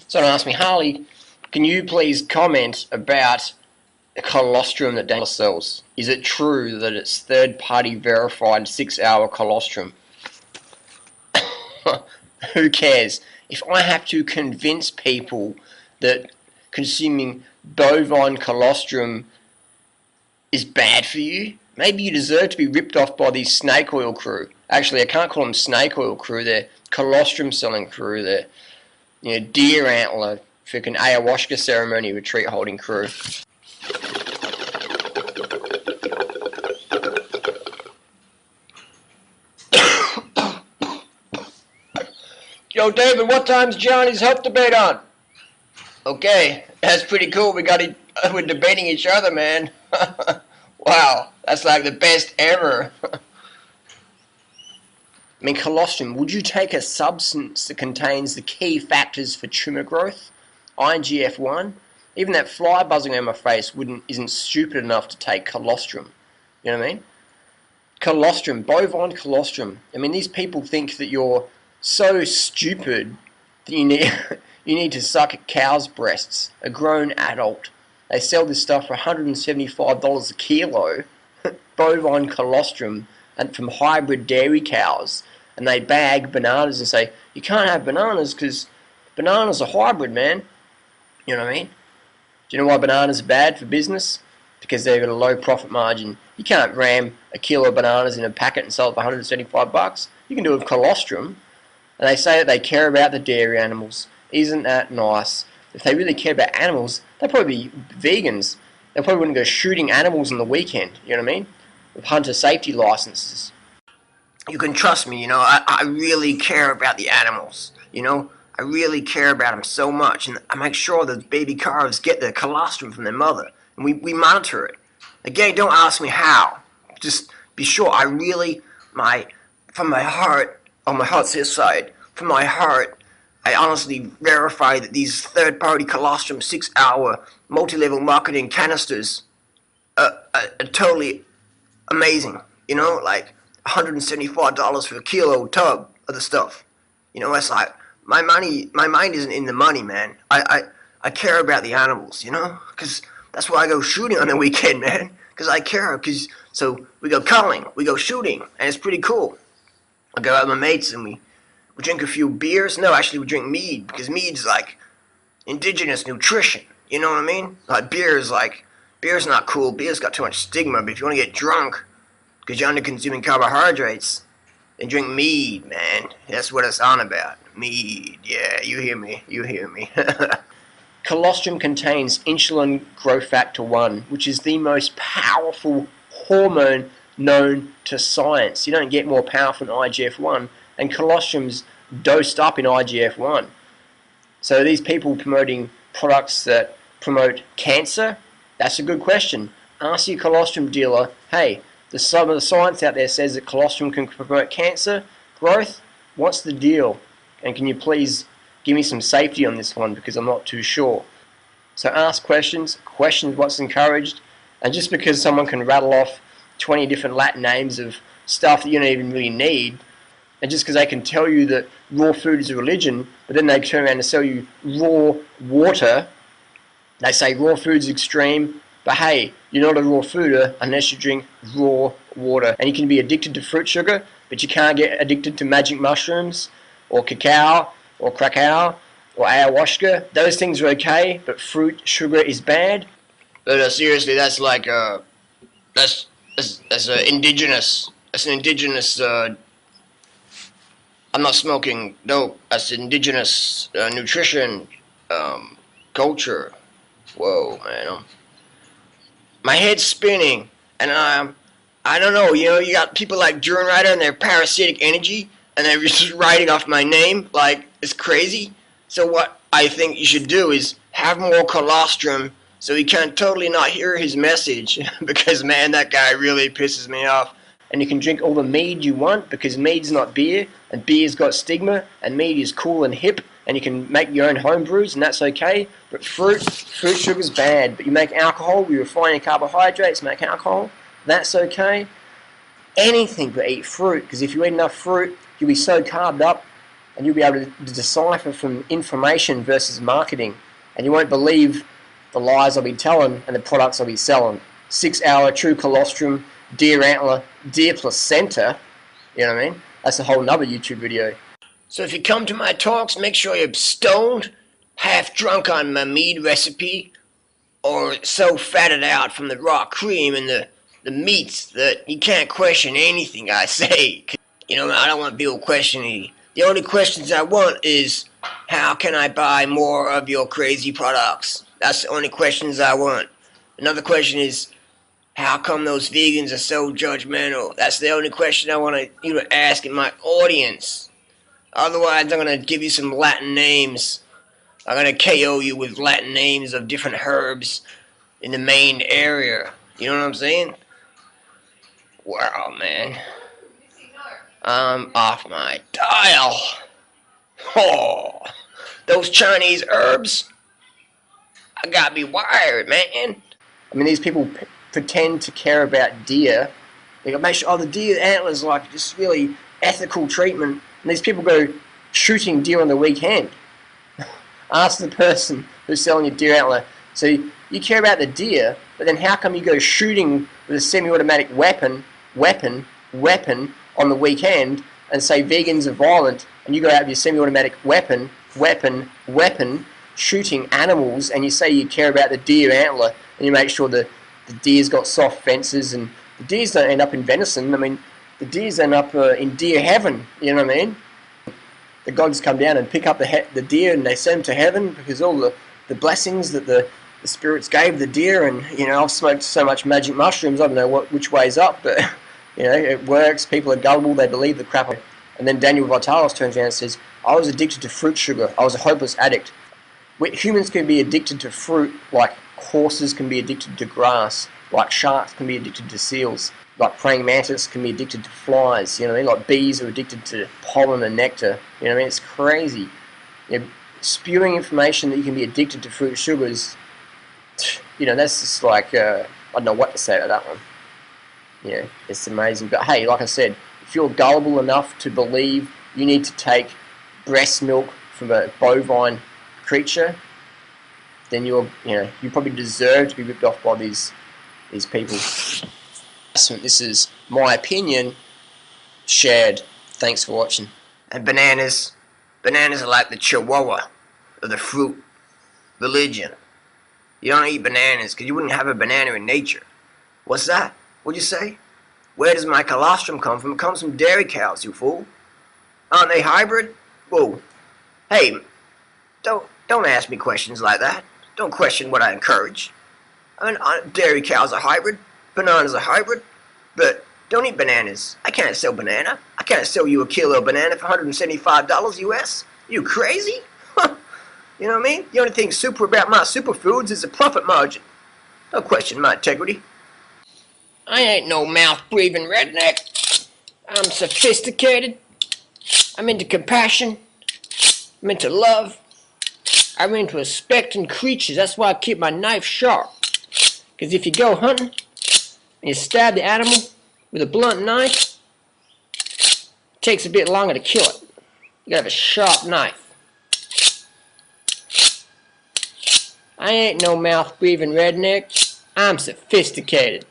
Someone asked me, Harley, can you please comment about the colostrum that Daniel sells? Is it true that it's third-party verified 6-hour colostrum? Who cares? If I have to convince people that consuming bovine colostrum is bad for you, maybe you deserve to be ripped off by the snake oil crew. Actually, I can't call them snake oil crew, they're colostrum selling crew, they're deer antler, freaking ayahuasca ceremony retreat holding crew. Yo, David, what time's Johnny's health debate on? Okay, that's pretty cool. We're debating each other, man. Wow, that's like the best ever. I mean, colostrum, would you take a substance that contains the key factors for tumor growth? IGF-1? Even that fly buzzing around my face isn't stupid enough to take colostrum. You know what I mean? Colostrum, bovine colostrum. I mean, these people think that you're so stupid that you need to suck at cows' breasts. A grown adult. They sell this stuff for $175 a kilo, bovine colostrum, and from hybrid dairy cows. And they bag bananas and say, you can't have bananas because bananas are hybrid, man. You know what I mean? Do you know why bananas are bad for business? Because they've got a low profit margin. You can't ram a kilo of bananas in a packet and sell it for $175. You can do it with colostrum. And they say that they care about the dairy animals. Isn't that nice? If they really care about animals, they'd probably be vegans. They probably wouldn't go shooting animals on the weekend, you know what I mean? With hunter safety licenses. You can trust me, I really care about the animals, I really care about them so much, and I make sure that baby calves get their colostrum from their mother, and we monitor it. Again, don't ask me how. Just be sure I really, from my heart, on my heart's this side, from my heart, I honestly verify that these third-party colostrum 6-hour multi-level marketing canisters are totally amazing. Like $175 for a kilo tub of the stuff. It's like my mind isn't in the money, man. I care about the animals, because that's why I go shooting on the weekend, man. Because I care. So we go culling, we go shooting, and it's pretty cool. I go out with my mates and we drink a few beers. No, actually we drink mead, because mead's like indigenous nutrition. You know what I mean? Like beer's not cool. Beer's got too much stigma. But if you want to get drunk because you're under consuming carbohydrates, then drink mead, man. That's what it's on about. Mead. Yeah, you hear me. Colostrum contains insulin growth factor 1, which is the most powerful hormone known to science. You don't get more powerful than IGF-1, and colostrum's dosed up in IGF-1. So these people promoting products that promote cancer, that's a good question. Ask your colostrum dealer, hey, some of the science out there says that colostrum can promote cancer growth. What's the deal? And can you please give me some safety on this one, because I'm not too sure. So ask questions. Questions what's encouraged. And just because someone can rattle off 20 different Latin names of stuff that you don't even really need, and just because they can tell you that raw food is a religion, but then they turn around and sell you raw water, they say raw food's extreme, but hey, you're not a raw fooder unless you drink raw water. And you can be addicted to fruit sugar, but you can't get addicted to magic mushrooms, or cacao, or cracao, or ayahuasca. Those things are okay, but fruit sugar is bad. But seriously, that's like that's indigenous. That's an indigenous. I'm not smoking dope. That's indigenous nutrition culture. Whoa, man. My head's spinning, and I don't know. You got people like Durian and their parasitic energy, and they're just writing off my name like it's crazy. So what I think you should do is have more colostrum, so he can totally not hear his message, because man, that guy really pisses me off. And you can drink all the mead you want, because mead's not beer, and beer's got stigma, and mead is cool and hip, and you can make your own home brews, and that's okay. But fruit sugar's bad. But you make alcohol, you refine your carbohydrates, make alcohol, that's okay. Anything but eat fruit, because if you eat enough fruit, you'll be so carved up, and you'll be able to decipher from information versus marketing, and you won't believe the lies I'll be telling and the products I'll be selling. 6-hour true colostrum, deer antler, deer placenta, you know what I mean? That's a whole nother YouTube video. So if you come to my talks, make sure you're stoned, half drunk on my mead recipe, or so fatted out from the raw cream and the meats that you can't question anything I say. You know, I don't want people questioning. The only questions I want is, how can I buy more of your crazy products? That's the only questions I want. Another question is, how come those vegans are so judgmental? That's the only question I want you to ask in my audience. Otherwise, I'm going to give you some Latin names. I'm going to KO you with Latin names of different herbs in the main area. You know what I'm saying? Wow, man. I'm off my dial. Oh, those Chinese herbs, I got me wired, man. I mean, these people pretend to care about deer. They got to make sure, oh, the deer antlers like just really ethical treatment. And these people go shooting deer on the weekend. Ask the person who's selling your deer antler. So you care about the deer, but then how come you go shooting with a semi-automatic weapon on the weekend and say vegans are violent, and you go out with your semi-automatic weapon, shooting animals, and you say you care about the deer antler, and you make sure the deer's got soft fences, and the deers don't end up in venison. I mean, the deers end up in deer heaven, you know what I mean? The gods come down and pick up the deer, and they send them to heaven because all the blessings that the spirits gave the deer. And, you know, I've smoked so much magic mushrooms, I don't know which way's up, but, you know, it works. People are gullible, they believe the crap. And then Daniel Vitalis turns around and says, I was addicted to fruit sugar. I was a hopeless addict. Humans can be addicted to fruit like horses can be addicted to grass, like sharks can be addicted to seals, like praying mantis can be addicted to flies, you know what I mean? Like bees are addicted to pollen and nectar, you know what I mean? It's crazy. You know, spewing information that you can be addicted to fruit sugars, you know, that's just like, I don't know what to say about that one. You know, it's amazing. But hey, like I said, if you're gullible enough to believe you need to take breast milk from a bovine creature, then you probably deserve to be ripped off by these people. This is my opinion, shared. Thanks for watching. And bananas are like the chihuahua of the fruit religion. You don't eat bananas because you wouldn't have a banana in nature. What's that? What'd you say? Where does my colostrum come from? It comes from dairy cows, you fool. Aren't they hybrid? Whoa. Hey, don't ask me questions like that. Don't question what I encourage. I mean, dairy cows are hybrid, bananas are hybrid, but don't eat bananas. I can't sell banana. I can't sell you a kilo of banana for $175 US. You crazy? You know what I mean? The only thing super about my superfoods is the profit margin. Don't question my integrity. I ain't no mouth-breathing redneck. I'm sophisticated. I'm into compassion. I'm into love. I'm into respecting creatures. That's why I keep my knife sharp. Because if you go hunting and you stab the animal with a blunt knife, it takes a bit longer to kill it. You gotta have a sharp knife. I ain't no mouth-breathing redneck. I'm sophisticated.